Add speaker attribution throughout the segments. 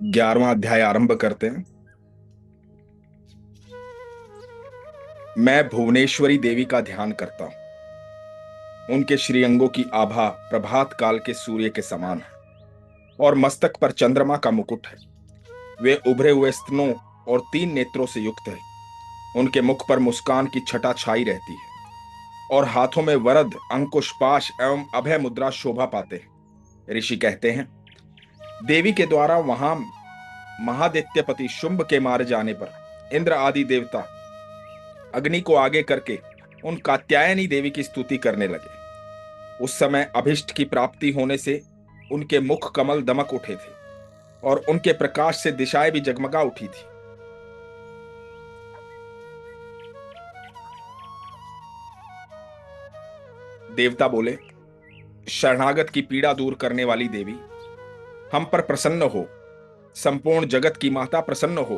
Speaker 1: 11वां अध्याय आरंभ करते हैं। मैं भुवनेश्वरी देवी का ध्यान करता हूं। उनके श्रीअंगों की आभा प्रभात काल के सूर्य के समान है और मस्तक पर चंद्रमा का मुकुट है। वे उभरे हुए स्तनों और 3 नेत्रों से युक्त है। उनके मुख पर मुस्कान की छटा छाई रहती है और हाथों में वरद, अंकुश, पाश एवं अभय मुद्रा शोभा पाते हैं। ऋषि कहते हैं, देवी के द्वारा वहां महादैत्यपति शुंभ के मारे जाने पर इंद्र आदि देवता अग्नि को आगे करके उन कात्यायनी देवी की स्तुति करने लगे। उस समय अभिष्ट की प्राप्ति होने से उनके मुख कमल दमक उठे थे और उनके प्रकाश से दिशाएं भी जगमगा उठी थी। देवता बोले, शरणागत की पीड़ा दूर करने वाली देवी, हम पर प्रसन्न हो। संपूर्ण जगत की माता प्रसन्न हो।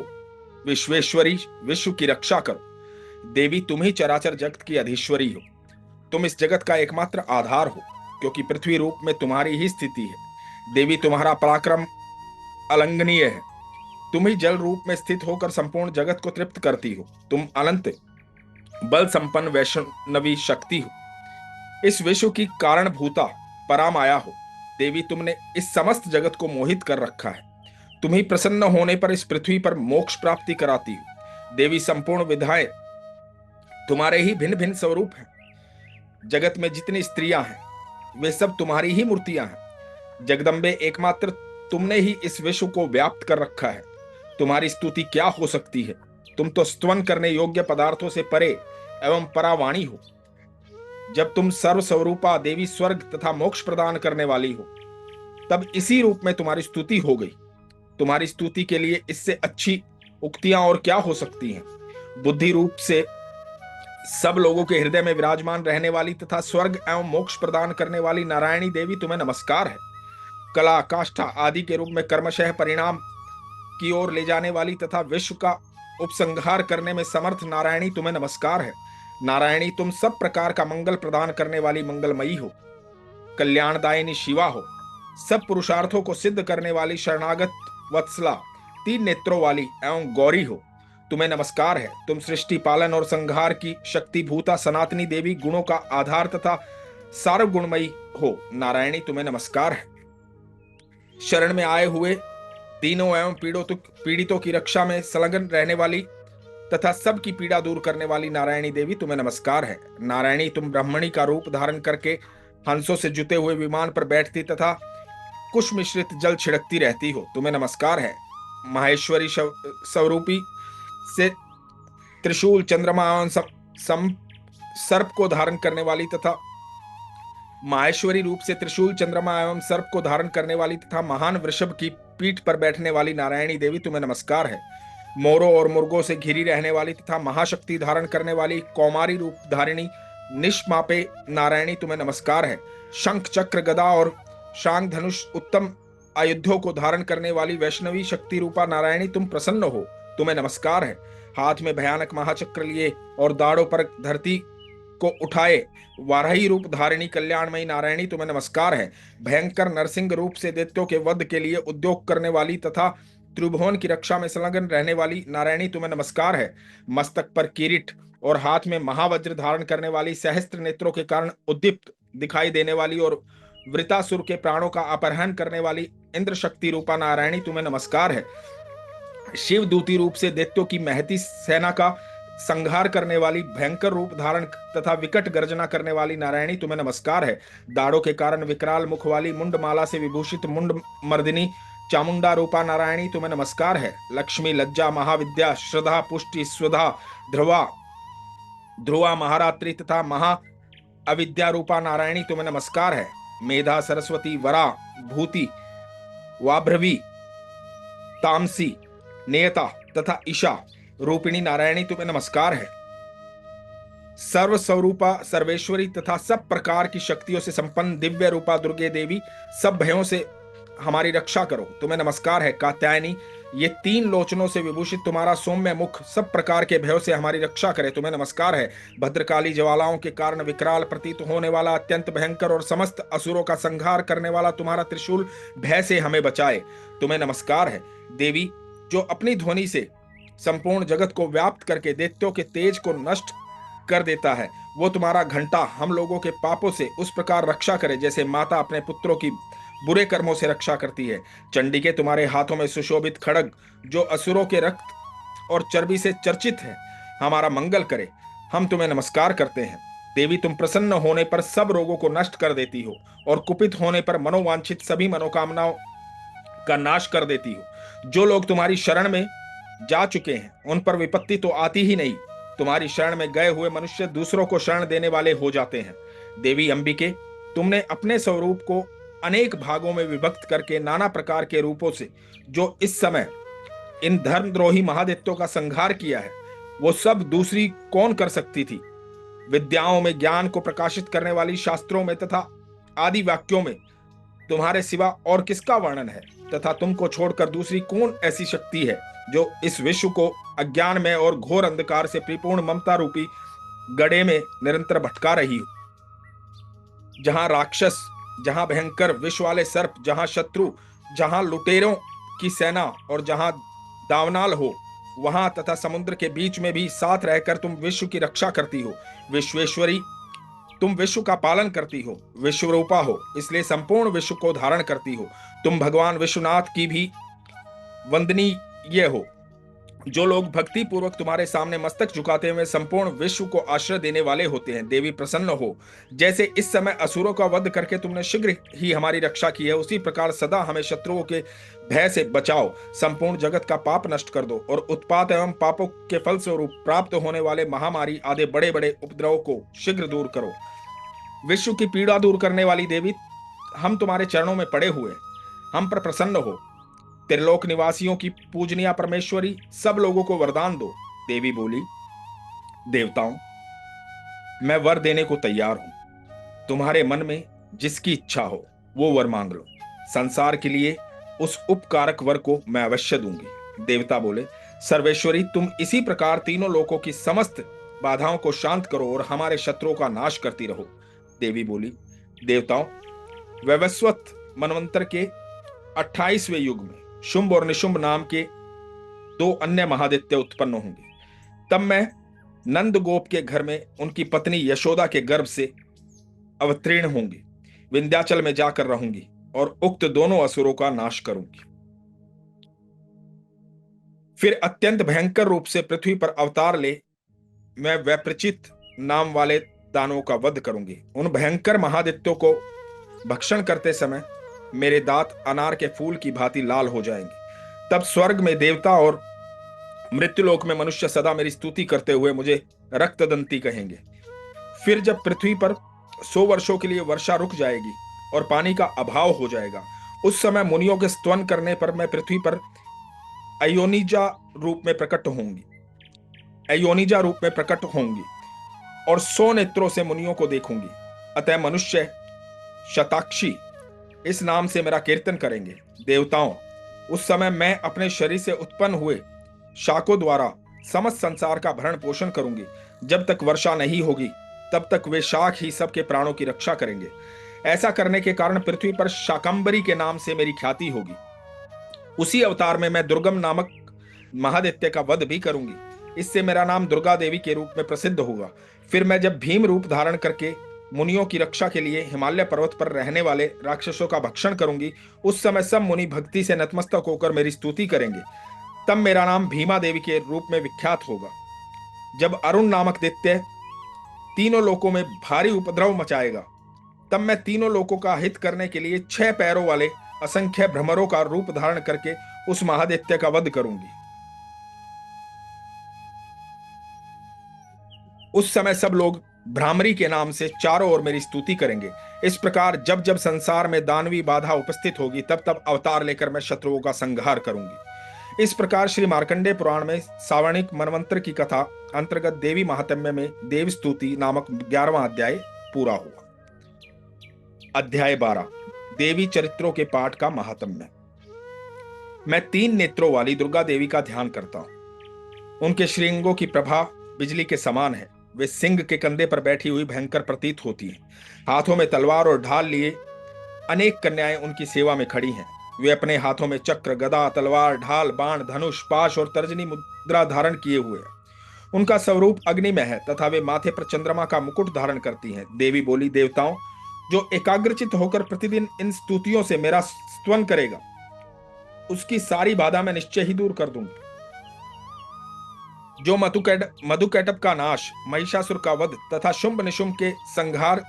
Speaker 1: विश्वेश्वरी, विश्व की रक्षा करो। देवी, तुम ही चराचर जगत की अधीश्वरी हो। तुम इस जगत का एकमात्र आधार हो, क्योंकि पृथ्वी रूप में तुम्हारी ही स्थिति है। देवी, तुम्हारा पराक्रम अलंघनीय है। तुम ही जल रूप में स्थित होकर संपूर्ण जगत को तृप्त करती हो। तुम अनंत बल संपन्न वैष्णवी शक्ति हो। इस विश्व की कारण भूता परामाया हो। देवी, तुमने इस समस्त जगत को मोहित कर रखा है। तुम ही प्रसन्न होने पर इस पृथ्वी पर मोक्ष प्राप्ति कराती हो। देवी, संपूर्ण विधाएं तुम्हारे ही भिन्न भिन्न स्वरूप हैं। जगत में जितनी स्त्रियां हैं वे सब तुम्हारी ही मूर्तियां हैं। जगदम्बे, एकमात्र तुमने ही इस विश्व को व्याप्त कर रखा है। तुम्हारी स्तुति क्या हो सकती है। तुम तो स्तवन करने योग्य पदार्थों से परे एवं परावाणी हो। जब तुम सर्व स्वरूपा देवी स्वर्ग तथा मोक्ष प्रदान करने वाली हो, तब इसी रूप में तुम्हारी स्तुति हो गई। तुम्हारी स्तुति के लिए इससे अच्छी उक्तियां और क्या हो सकती हैं। बुद्धि रूप से सब लोगों के हृदय में विराजमान रहने वाली तथा स्वर्ग एवं मोक्ष प्रदान करने वाली नारायणी देवी, तुम्हें नमस्कार है। कला, काष्ठा आदि के रूप में कर्मशः परिणाम की ओर ले जाने वाली तथा विश्व का उपसंहार करने में समर्थ नारायणी, तुम्हें नमस्कार है। नारायणी, तुम सब प्रकार का मंगल प्रदान करने वाली मंगलमयी हो। कल्याणदायिनी शिवा हो। सब पुरुषार्थों को सिद्ध करने वाली शरणागत वत्सला, 3 नेत्रों वाली एवं गौरी हो। तुम्हें नमस्कार है। तुम सृष्टि, पालन और संहार की शक्ति भूता सनातनी देवी, गुणों का आधार तथा सार्वगुणमयी हो। नारायणी, तुम्हें नमस्कार है। शरण में आए हुए दीनों एवं पीड़ितों की रक्षा में संलग्न रहने वाली तथा सबकी पीड़ा दूर करने वाली नारायणी देवी, तुम्हें नमस्कार है। नारायणी, तुम ब्रह्मणी का रूप धारण करके हंसों से जुते हुए विमान पर बैठती तथा कुश मिश्रित जल छिड़कती रहती हो। तुम्हें नमस्कार है। माहेश्वरी स्वरूपी से त्रिशूल, चंद्रमा एवं सर्प को धारण करने वाली तथा माहेश्वरी रूप से त्रिशूल, चंद्रमा एवं सर्प को धारण करने वाली तथा महान वृषभ की पीठ पर बैठने वाली नारायणी देवी, तुम्हें नमस्कार है। मोरों और मुर्गों से घिरी रहने वाली तथा महाशक्ति धारण करने वाली कौमारी रूप धारिणी निष्मापे नारायणी, तुम्हें नमस्कार है। शंख, चक्र, गदा और शांग धनुष उत्तम आयुधों को धारण करने वाली वैष्णवी शक्ति रूपा नारायणी, तुम प्रसन्न हो। तुम्हें नमस्कार है। हाथ में भयानक महाचक्र लिए और दाढ़ों पर धरती को उठाए वाराही रूप धारिणी कल्याणमयी नारायणी, तुम्हें नमस्कार है। भयंकर नरसिंह रूप से दैत्यों के वध के लिए उद्योग करने वाली तथा त्रिभुवन की रक्षा में संलग्न रहने वाली नारायणी, तुम्हें नमस्कार है। मस्तक पर किरीट और हाथ में महावज्र धारण करने वाली, सहस्त्र नेत्रों के कारण उद्दीप्त दिखाई देने वाली और वृतासुर के प्राणों का अपहरण करने वाली इंद्र शक्ति रूपा नारायणी, तुम्हें नमस्कार है। शिव दूती रूप से दैत्यों की महती सेना का संहार करने वाली, भयंकर रूप धारण तथा विकट गर्जना करने वाली नारायणी, तुम्हें नमस्कार है। दाढ़ों के कारण विकराल मुख वाली, मुंडमाला से विभूषित मुंड मर्दिनी चामुंडा रूपा नारायणी, तुम्हें नमस्कार है। लक्ष्मी, लज्जा, महाविद्या, श्रद्धा, पुष्टि, स्वधा, ध्रुवा ध्रुवा महारात्रि तथा महा अविद्या रूपा नारायणी, तुम्हें नमस्कार है। मेधा, सरस्वती, वरा, भूति, वाभ्रवी, तामसी, नेयता तथा ईशा रूपिणी नारायणी, तुम्हें नमस्कार है। सर्व स्वरूपा, सर्वेश्वरी तथा सब प्रकार की शक्तियों से संपन्न दिव्य रूपा दुर्गे देवी, सब भयों से हमारी रक्षा करो, तुम्हें नमस्कार है। कात्यायनी, ये 3 लोचनों से विभूषित तुम्हारा सौम्य मुख सब प्रकार के भयों से हमारी रक्षा करे, तुम्हें नमस्कार है। भद्रकाली, ज्वालाओं के कारण विकराल प्रतीत होने वाला, अत्यंत भयंकर और समस्त असुरों का संहार करने वाला तुम्हारा त्रिशूल भय से हमें बचाए, तुम्हें नमस्कार है। देवी, जो अपनी ध्वनि से संपूर्ण जगत को व्याप्त करके दैत्यों के तेज को नष्ट कर देता है, वो तुम्हारा घंटा हम लोगों के पापों से उस प्रकार रक्षा करे जैसे माता अपने पुत्रों की बुरे कर्मों से रक्षा करती है। चंडिके, तुम्हारे हाथों में सुशोभित खड्ग जो असुरों के रक्त और चर्बी से चर्चित है, हमारा मंगल करे, हम तुम्हें नमस्कार करते हैं। देवी, तुम प्रसन्न होने पर सब रोगों को नष्ट कर देती हो और कुपित होने पर मनोवांछित सभी मनोकामनाओं का नाश कर देती हो। जो लोग तुम्हारी शरण में जा चुके हैं उन पर विपत्ति तो आती ही नहीं, तुम्हारी शरण में गए हुए मनुष्य दूसरों को शरण देने वाले हो जाते हैं। देवी अंबिके, तुमने अपने स्वरूप को अनेक भागों में विभक्त करके नाना प्रकार के रूपों से जो इस समय इन धर्मद्रोही महादैत्यों का संहार किया है, वो सब दूसरी कौन कर सकती थी। विद्याओं में ज्ञान को प्रकाशित करने वाली शास्त्रों में तथा आदि वाक्यों में तुम्हारे सिवा और किसका वर्णन है, तथा तुमको छोड़कर दूसरी कौन ऐसी शक्ति है जो इस विश्व को अज्ञान में और घोर अंधकार से परिपूर्ण ममता रूपी गड्ढे में निरंतर भटका रही हो। जहां राक्षस, जहां भयंकर विष वाले सर्प, जहां शत्रु, जहां लुटेरों की सेना और जहां दावनाल हो, वहां तथा समुद्र के बीच में भी साथ रहकर तुम विश्व की रक्षा करती हो। विश्वेश्वरी, तुम विश्व का पालन करती हो, विश्वरूपा हो, इसलिए संपूर्ण विश्व को धारण करती हो। तुम भगवान विश्वनाथ की भी वंदनीय हो। जो लोग भक्ति पूर्वक तुम्हारे सामने मस्तक झुकाते हुए संपूर्ण विश्व को आश्रय देने वाले होते हैं। देवी, प्रसन्न हो। जैसे इस समय असुरों का वध करके तुमने शीघ्र ही हमारी रक्षा की है, उसी प्रकार सदा हमें शत्रुओं के भय से बचाओ। संपूर्ण जगत का पाप नष्ट कर दो और उत्पात एवं पापों के फलस्वरूप प्राप्त होने वाले महामारी आदि बड़े बड़े उपद्रव को शीघ्र दूर करो। विश्व की पीड़ा दूर करने वाली देवी, हम तुम्हारे चरणों में पड़े हुए, हम पर प्रसन्न हो। त्रिलोक निवासियों की पूजनीय परमेश्वरी, सब लोगों को वरदान दो। देवी बोली, देवताओं, मैं वर देने को तैयार हूं। तुम्हारे मन में जिसकी इच्छा हो वो वर मांग लो। संसार के लिए उस उपकारक वर को मैं अवश्य दूंगी। देवता बोले, सर्वेश्वरी, तुम इसी प्रकार तीनों लोकों की समस्त बाधाओं को शांत करो और हमारे शत्रुओं का नाश करती रहो। देवी बोली, देवताओं, वैवस्वत मनवंतर के 28वें युग में शुंभ और निशुंभ नाम के 2 अन्य महादैत्य उत्पन्न होंगे। तब मैं नंद गोप के घर में उनकी पत्नी यशोदा के गर्भ से अवतीर्ण होंगी, विंध्याचल में जाकर रहूंगी और उक्त दोनों असुरों का नाश करूंगी। फिर अत्यंत भयंकर रूप से पृथ्वी पर अवतार ले मैं वैप्रचित नाम वाले दानवों का वध करूंगी। उन भयंकर महादैत्यों को भक्षण करते समय मेरे दांत अनार के फूल की भांति लाल हो जाएंगे। तब स्वर्ग में देवता और मृत्युलोक में मनुष्य सदा मेरी स्तुति करते हुए मुझे रक्तदंती कहेंगे। फिर जब पृथ्वी पर 100 वर्षों के लिए वर्षा रुक जाएगी और पानी का अभाव हो जाएगा, उस समय मुनियों के स्तवन करने पर मैं पृथ्वी पर अयोनिजा रूप में प्रकट होंगी और 100 नेत्रों से मुनियों को देखूंगी। अतः मनुष्य शताक्षी इस नाम से मेरा कीर्तन करेंगे। देवताओं, उस समय मैं अपने शरीर से उत्पन्न हुए शाकों द्वारा समस्त संसार का भरण पोषण करूंगी। जब तक वर्षा नहीं होगी तब तक वे शाक ही सबके प्राणों की रक्षा करेंगे। ऐसा करने के कारण पृथ्वी पर शाकंबरी के नाम से मेरी ख्याति होगी। उसी अवतार में मैं दुर्गम नामक महादैत्य का वध भी करूंगी। इससे मेरा नाम दुर्गा देवी के रूप में प्रसिद्ध होगा। फिर मैं जब भीम रूप धारण करके मुनियों की रक्षा के लिए हिमालय पर्वत पर रहने वाले राक्षसों का भक्षण करूंगी, उस समय सब मुनि भक्ति से नतमस्तक होकर मेरी स्तुति करेंगे। तब मेरा नाम भीमा देवी के रूप में विख्यात होगा। जब अरुण नामक दैत्य तीनों लोकों में भारी उपद्रव मचाएगा, तब मैं तीनों लोकों का हित करने के लिए 6 पैरों वाले असंख्य भ्रमरों का रूप धारण करके उस महादैत्य का वध करूंगी। उस समय सब लोग भ्रामरी के नाम से चारों ओर मेरी स्तुति करेंगे। इस प्रकार जब जब संसार में दानवी बाधा उपस्थित होगी तब तब अवतार लेकर मैं शत्रुओं का संहार करूंगी। इस प्रकार श्री मार्कंडेय पुराण में सावर्णिक मनवंतर की कथा अंतर्गत देवी महात्म्य में देव स्तुति नामक 11वां अध्याय पूरा हुआ। अध्याय 12 देवी चरित्रों के पाठ का महात्म्य। मैं 3 नेत्रों वाली दुर्गा देवी का ध्यान करता हूं। उनके श्रृंगों की प्रभा बिजली के समान है। वे सिंह के कंधे पर बैठी हुई भयंकर प्रतीत होती हैं। हाथों में तलवार और ढाल लिए अनेक कन्याएं उनकी सेवा में खड़ी हैं। वे अपने हाथों में चक्र, गदा, तलवार, ढाल, बाण, धनुष, पाश और तर्जनी मुद्रा धारण किए हुए हैं। उनका स्वरूप अग्नि में है तथा वे माथे पर चंद्रमा का मुकुट धारण करती हैं। देवी बोली, देवताओं, जो एकाग्रचित होकर प्रतिदिन इन स्तुतियों से मेरा स्तवन करेगा, उसकी सारी बाधा मैं निश्चय ही दूर कर दूंगी। जो मधुकैटभ का नाश, महिषासुर का वध तथा शुंभ निशुंभ के संहार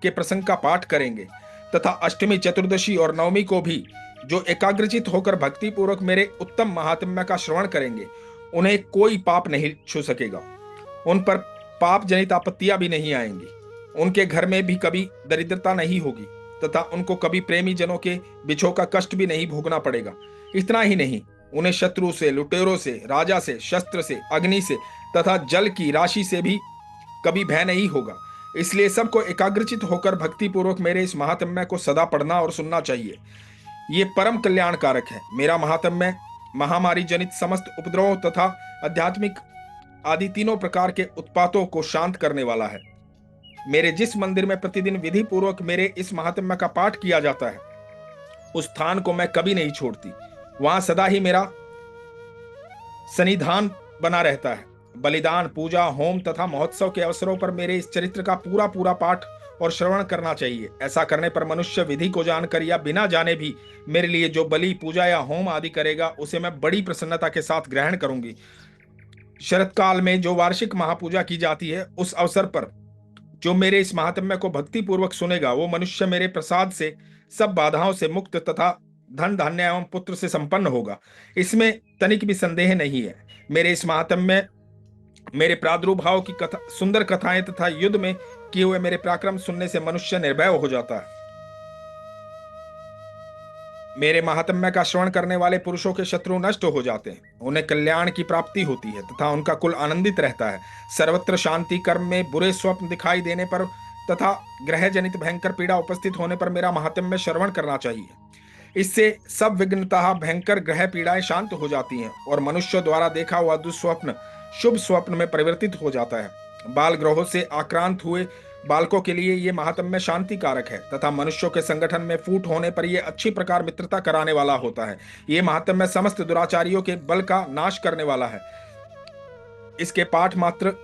Speaker 1: के प्रसंग का पाठ करेंगे तथा अष्टमी, चतुर्दशी और नवमी को भी जो एकाग्रचित होकर भक्ति पूर्वक मेरे उत्तम महात्म्य का श्रवण करेंगे, उन्हें कोई पाप नहीं छू सकेगा। उन पर पाप जनित आपत्तियां भी नहीं आएंगी। उनके घर में भी कभी दरिद्रता नहीं होगी तथा उनको कभी प्रेमी जनों के बिछोह का कष्ट भी नहीं भोगना पड़ेगा। इतना ही नहीं, उन्हें शत्रु से, लुटेरों से, राजा से, शस्त्र से, अग्नि से तथा जल की राशि से भी कभी भय नहीं होगा। इसलिए सबको एकाग्रचित होकर भक्ति पूर्वक मेरे इस महात्म्य को सदा पढ़ना और सुनना चाहिए। ये परम कल्याणकारक है। मेरा महात्म्य महामारी जनित समस्त उपद्रवों तथा आध्यात्मिक आदि तीनों प्रकार के उत्पातों को शांत करने वाला है। मेरे जिस मंदिर में प्रतिदिन विधि पूर्वक मेरे इस महात्म्य का पाठ किया जाता है, उस स्थान को मैं कभी नहीं छोड़ती। वहां सदा ही मेरा सन्निधान बना रहता है। बलिदान, पूजा, होम तथा महोत्सव के अवसरों पर मेरे इस चरित्र का पूरा पूरा पाठ और श्रवण करना चाहिए। ऐसा करने पर मनुष्य विधि को जानकर या बिना जाने भी मेरे लिए जो बलि, पूजा या होम आदि करेगा, उसे मैं बड़ी प्रसन्नता के साथ ग्रहण करूंगी। शरत काल में जो वार्षिक महापूजा की जाती है, उस अवसर पर जो मेरे इस महात्म्य को भक्ति पूर्वक सुनेगा, वो मनुष्य मेरे प्रसाद से सब बाधाओं से मुक्त तथा धन, धान्य एवं पुत्र से संपन्न होगा। इसमें तनिक भी संदेह नहीं है। मेरे इस महात्म्य, मेरे प्रादुर्भाव की कथा, सुंदर कथाएं तथा युद्ध में किए हुए मेरे पराक्रम सुनने से मनुष्य निर्भय हो जाता है। मेरे महात्म्य का श्रवण करने वाले पुरुषों के शत्रु नष्ट हो जाते हैं, उन्हें कल्याण की प्राप्ति होती है तथा उनका कुल आनंदित रहता है। सर्वत्र शांति, कर्म में बुरे स्वप्न दिखाई देने पर तथा ग्रह जनित भयंकर पीड़ा उपस्थित होने पर मेरा महात्म्य श्रवण करना चाहिए। इससे सब विघ्नतः भयंकर ग्रह पीड़ाएं शांत हो जाती हैं और मनुष्य द्वारा देखा हुआ दुस्वप्न शुभ स्वप्न में परिवर्तित हो जाता है। बाल ग्रहों से आक्रांत हुए बालकों के लिए ये महात्म्य शांति कारक है तथा मनुष्यों के संगठन में फूट होने पर यह अच्छी प्रकार मित्रता कराने वाला होता है। ये महात्म्य समस्त दुराचारियों के बल का नाश करने वाला है। इसके पाठ मात्र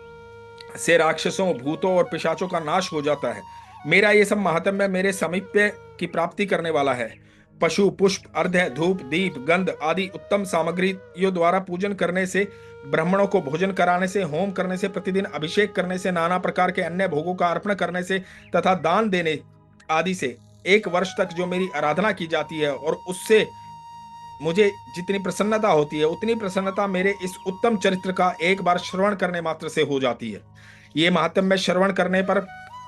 Speaker 1: से राक्षसों, भूतों और पिशाचों का नाश हो जाता है। मेरा ये सब महात्म्य मेरे समीप्य की प्राप्ति करने वाला है। पशु, पुष्प, अर्घ्य, धूप, दीप, गंध आदि उत्तम सामग्रियों द्वारा पूजन करने से, ब्राह्मणों को भोजन कराने से, होम करने से, प्रतिदिन अभिषेक करने से, नाना प्रकार के अन्य भोगों का अर्पण करने से तथा दान देने आदि से 1 वर्ष तक जो मेरी आराधना की जाती है और उससे मुझे जितनी प्रसन्नता होती है, उतनी प्रसन्नता मेरे इस उत्तम चरित्र का एक बार श्रवण करने मात्र से हो जाती है। ये महात्म्य श्रवण करने पर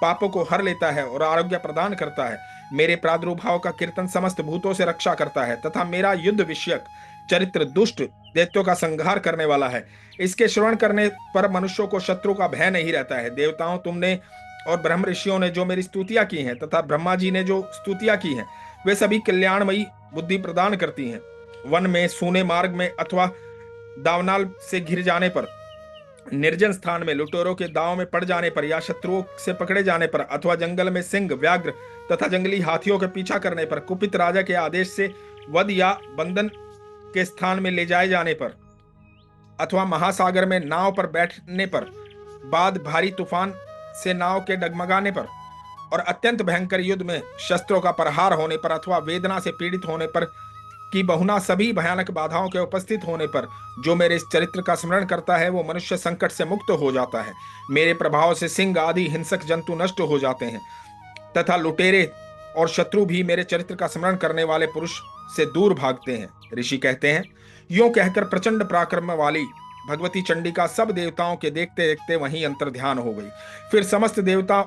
Speaker 1: पापों को हर लेता है और आरोग्य प्रदान करता है। मेरे प्रादुर्भाव का कीर्तन समस्त भूतों से रक्षा करता है तथा मेरा युद्ध विषयक चरित्र दुष्ट दैत्यों का संहार करने वाला है। इसके श्रवण करने पर मनुष्यों को शत्रु का भय नहीं रहता है। देवताओं, तुमने और ब्रह्म ऋषियों ने जो मेरी स्तुतियां की हैं तथा ब्रह्मा जी ने जो स्तुतियां की हैं, वे सभी कल्याणमयी बुद्धि प्रदान करती हैं। वन में, सूने मार्ग में अथवा दावनाल से घिर जाने पर, निर्जन स्थान में लुटेरों के दांव में पड़ जाने पर या शत्रुओं से पकड़े जाने पर अथवा जंगल में सिंह, व्याघ्र तथा जंगली हाथियों के पीछा करने पर, कुपित राजा के आदेश से वध या बंधन के स्थान में ले जाए जाने पर अथवा महासागर में नाव पर बैठने पर, बाद भारी तूफान से नाव के डगमगाने पर और अत्यंत भयंकर युद्ध में शस्त्रों का प्रहार होने पर अथवा वेदना से पीड़ित होने पर कि बहुना सभी भयानक बाधाओं के उपस्थित होने पर जो मेरे इस चरित्र का स्मरण करता है, वो मनुष्य संकट से मुक्त हो जाता है। मेरे प्रभाव से सिंह आदि हिंसक जंतु नष्ट हो जाते हैं तथा लुटेरे और शत्रु भी मेरे चरित्र का स्मरण करने वाले पुरुष से दूर भागते हैं। ऋषि कहते हैं, यूं कहकर प्रचंड पराक्रम वाली भगवती चंडिका सब देवताओं के देखते देखते वहीं अंतर ध्यान हो गई। फिर समस्त देवता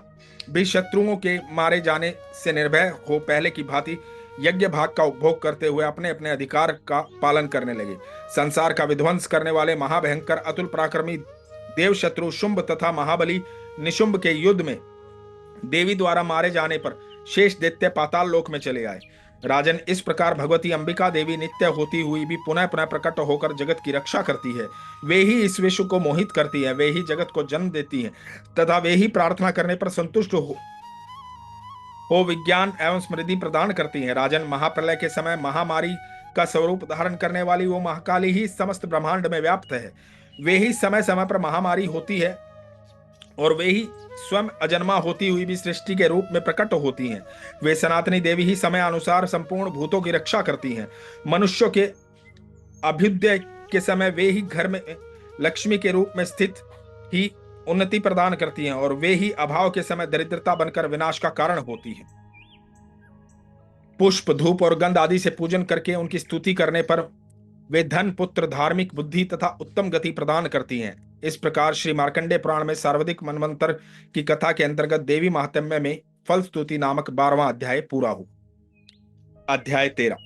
Speaker 1: भी शत्रुओं के मारे जाने से निर्भय हो पहले की भांति यज्ञ भाग का उपभोग करते हुए अपने अपने अधिकार का पालन करने लगे। संसार का विध्वंस करने वाले महाभयंकर अतुल पराक्रमी देव शत्रु शुंभ तथा महाबली निशुंभ के युद्ध में देवी द्वारा मारे जाने पर शेष दैत्य पाताल लोक में चले आए। राजन, इस प्रकार भगवती अंबिका देवी नित्य होती हुई भी पुनः पुनः प्रकट होकर जगत की रक्षा करती है। वे ही इस विश्व को मोहित करती है, वे ही जगत को जन्म देती है तथा वे ही प्रार्थना करने पर संतुष्ट हो विज्ञान एवं समृद्धि प्रदान करती है। राजन, महाप्रलय के समय महामारी का स्वरूप धारण करने वाली वो महाकाली ही समस्त ब्रह्मांड में व्याप्त है। वे ही समय समय पर महामारी होती है और वे ही स्वयं अजन्मा होती हुई भी सृष्टि के रूप में प्रकट होती हैं। वे सनातनी देवी ही समय अनुसार संपूर्ण भूतों की रक्षा करती हैं। मनुष्यों के अभ्युदय के समय वे ही घर में लक्ष्मी के रूप में स्थित ही उन्नति प्रदान करती हैं और वे ही अभाव के समय दरिद्रता बनकर विनाश का कारण होती हैं। पुष्प, धूप और गंध आदि से पूजन करके उनकी स्तुति करने पर वे धन, पुत्र, धार्मिक बुद्धि तथा उत्तम गति प्रदान करती हैं। इस प्रकार श्री मार्कंडेय पुराण में सर्वाधिक मनवंतर की कथा के अंतर्गत देवी महात्म्य में फल स्तुति नामक 12वां अध्याय पूरा हुआ। अध्याय 13।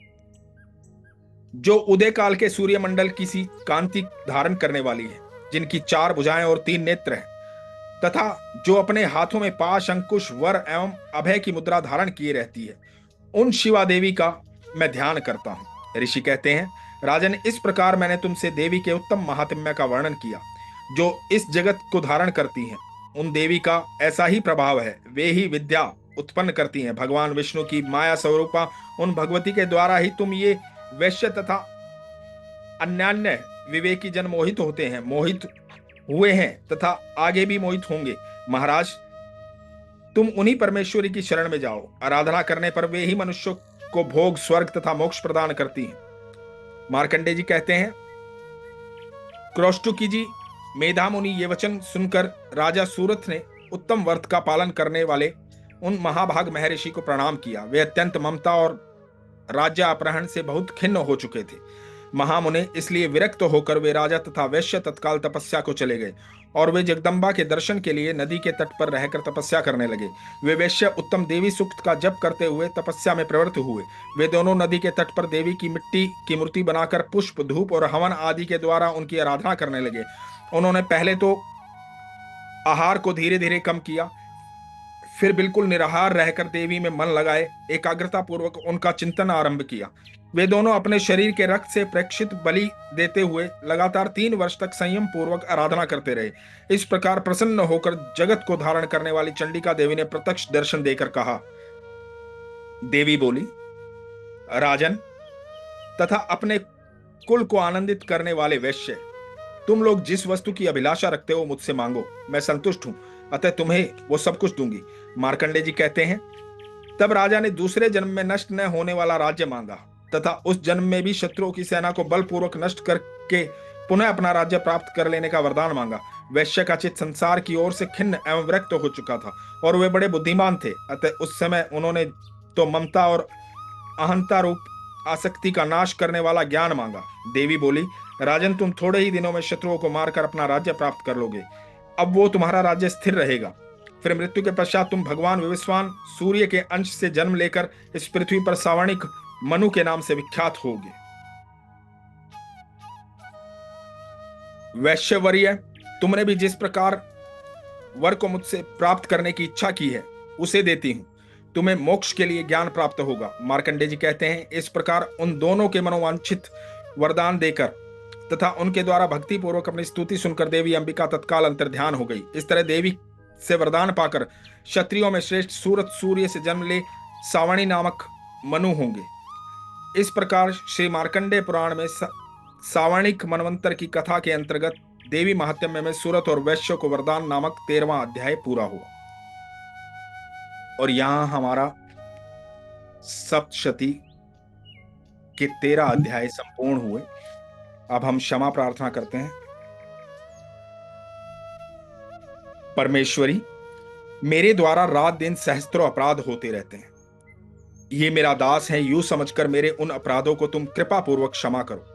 Speaker 1: जो उदय काल के सूर्यमंडल की सी कांति धारण करने वाली है, जिनकी 4 भुजाएं और 3 नेत्र हैं, तथा जो अपने हाथों में पाश, अंकुश, वर एवं अभय की मुद्रा धारण किए रहती है, उन शिवा देवी का मैं ध्यान करता हूं। ऋषि कहते हैं, राजन, इस प्रकार मैंने तुमसे देवी के उत्तम महात्म्य का वर्णन किया, जो इस जगत को धारण करती हैं। उन देवी का ऐसा ही प्रभाव है, वे ही विद्या उत्पन्न करती हैं। भगवान विष्णु की माया स्वरूपा उन भगवती के द्वारा ही तुम ये वैश्य तथा अन्यान्य विवेकी जन मोहित होते हैं, मोहित हुए हैं तथा आगे भी मोहित होंगे। महाराज, तुम उन्हीं परमेश्वरी की शरण में जाओ। आराधना करने पर वे ही मनुष्यों को भोग, स्वर्ग तथा मोक्ष प्रदान करती हैं। मार्कंडेय जी कहते हैं, क्रोष्टुकी जी, मेधा मुनि ये वचन सुनकर राजा सूरथ ने उत्तम व्रत का पालन करने वाले उन महाभाग महर्षि को प्रणाम किया। वे अत्यंत ममता और राज्य अपहरण से बहुत खिन्न हो चुके थे। महामुने इसलिए विरक्त होकर वे राजा तथा वैश्य तत्काल तपस्या को चले गए और वे जगदम्बा के दर्शन के लिए नदी के तट पर रहकर तपस्या करने लगे। वे वैश्य उत्तम देवी सूक्त का जप करते हुए तपस्या में प्रवृत्त हुए। वे दोनों नदी के तट पर देवी की मिट्टी की मूर्ति बनाकर पुष्प, धूप और हवन आदि के द्वारा उनकी आराधना करने लगे। उन्होंने पहले तो आहार को धीरे धीरे कम किया, फिर बिल्कुल निराहार रहकर देवी में मन लगाए एकाग्रता पूर्वक उनका चिंतन आरंभ किया। वे दोनों अपने शरीर के रक्त से प्रेक्षित बलि देते हुए लगातार 3 वर्ष तक संयम पूर्वक आराधना करते रहे। इस प्रकार प्रसन्न होकर जगत को धारण करने वाली चंडिका देवी ने प्रत्यक्ष दर्शन देकर कहा। देवी बोली, राजन तथा अपने कुल को आनंदित करने वाले वैश्य, तुम लोग जिस वस्तु की अभिलाषा रखते हो मुझसे मांगो, मैं संतुष्ट हूं, अतः तुम्हें वो सब कुछ दूंगी। मार्कंडेय जी कहते हैं, तब राजा ने दूसरे जन्म में नष्ट न होने वाला राज्य मांगा तथा उस जन्म में भी शत्रुओं की सेना को बलपूर्वक नष्ट करके पुनः अपना राज्य प्राप्त कर लेने का वरदान मांगा। वैश्य का चित्त संसार की ओर से खिन्न एवं विरक्त हो चुका था और वे बड़े बुद्धिमान थे, अतः उस समय उन्होंने तो ममता और अहंता रूप आसक्ति का नाश करने वाला ज्ञान मांगा। देवी बोली, राजन, तुम थोड़े ही दिनों में शत्रुओं को मारकर अपना राज्य प्राप्त कर लोगे। अब वो तुम्हारा राज्य स्थिर रहेगा। फिर मृत्यु के पश्चात तुम भगवान विवस्वान सूर्य के अंश से जन्म लेकर इस पृथ्वी पर सावर्णिक मनु के नाम से विख्यात होगे। वैश्यवर्य, तुमने भी जिस प्रकार वर को मुझसे प्राप्त करने की इच्छा की है उसे देती हूं, तुम्हें मोक्ष के लिए ज्ञान प्राप्त होगा। मार्कंडेय जी कहते हैं, इस प्रकार उन दोनों के मनोवांछित वरदान देकर तथा उनके द्वारा भक्ति पूर्वक अपनी स्तुति सुनकर देवी अंबिका तत्काल अंतर्ध्यान हो गई। इस तरह देवी से वरदान पाकर क्षत्रियों में श्रेष्ठ सूरत सूर्य से जन्म ले सावणी नामक मनु होंगे। इस प्रकार श्री मार्कंडेय पुराण में सावर्णिक मनवंतर की कथा के अंतर्गत देवी महात्म्य में सूरत और वैश्य को वरदान नामक 13वां अध्याय पूरा हुआ। और यहां हमारा सप्तशती के 13 अध्याय संपूर्ण हुए। अब हम क्षमा प्रार्थना करते हैं। परमेश्वरी, मेरे द्वारा रात दिन सहस्त्रों अपराध होते रहते हैं। ये मेरा दास है, यूं समझकर मेरे उन अपराधों को तुम कृपा पूर्वक क्षमा करो।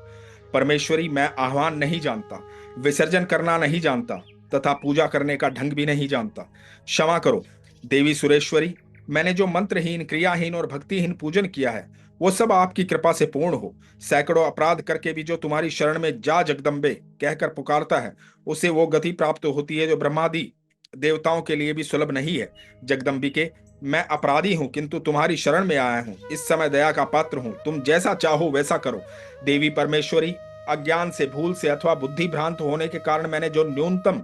Speaker 1: परमेश्वरी, मैं आह्वान नहीं जानता, विसर्जन करना नहीं जानता तथा पूजा करने का ढंग भी नहीं जानता, क्षमा करो। देवी सुरेश्वरी, मैंने जो मंत्रहीन, क्रियाहीन और भक्तिहीन पूजन किया है वो सब आपकी कृपा से पूर्ण हो। सैकड़ों अपराध करके भी जो तुम्हारी शरण में जा जगदम्बे कहकर पुकारता है उसे वो गति प्राप्त होती है जो ब्रह्मादि देवताओं के लिए भी सुलभ नहीं है। जगदम्बिके, मैं अपराधी हूं, किंतु तुम्हारी शरण में आया हूं। इस समय दया का पात्र हूं, तुम जैसा चाहो वैसा करो। देवी परमेश्वरी, अज्ञान से, भूल से अथवा बुद्धि भ्रांत होने के कारण मैंने जो न्यूनतम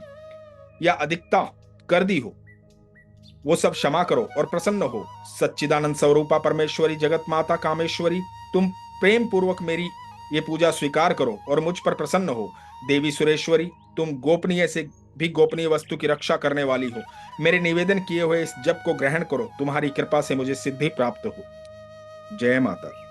Speaker 1: या अधिकता कर दी हो वो सब क्षमा करो और प्रसन्न हो। सच्चिदानंद स्वरूपा परमेश्वरी, जगत माता कामेश्वरी, तुम प्रेम पूर्वक मेरी ये पूजा स्वीकार करो और मुझ पर प्रसन्न हो। देवी सुरेश्वरी, तुम गोपनीय से भी गोपनीय वस्तु की रक्षा करने वाली हो। मेरे निवेदन किए हुए इस जप को ग्रहण करो, तुम्हारी कृपा से मुझे सिद्धि प्राप्त हो। जय माता।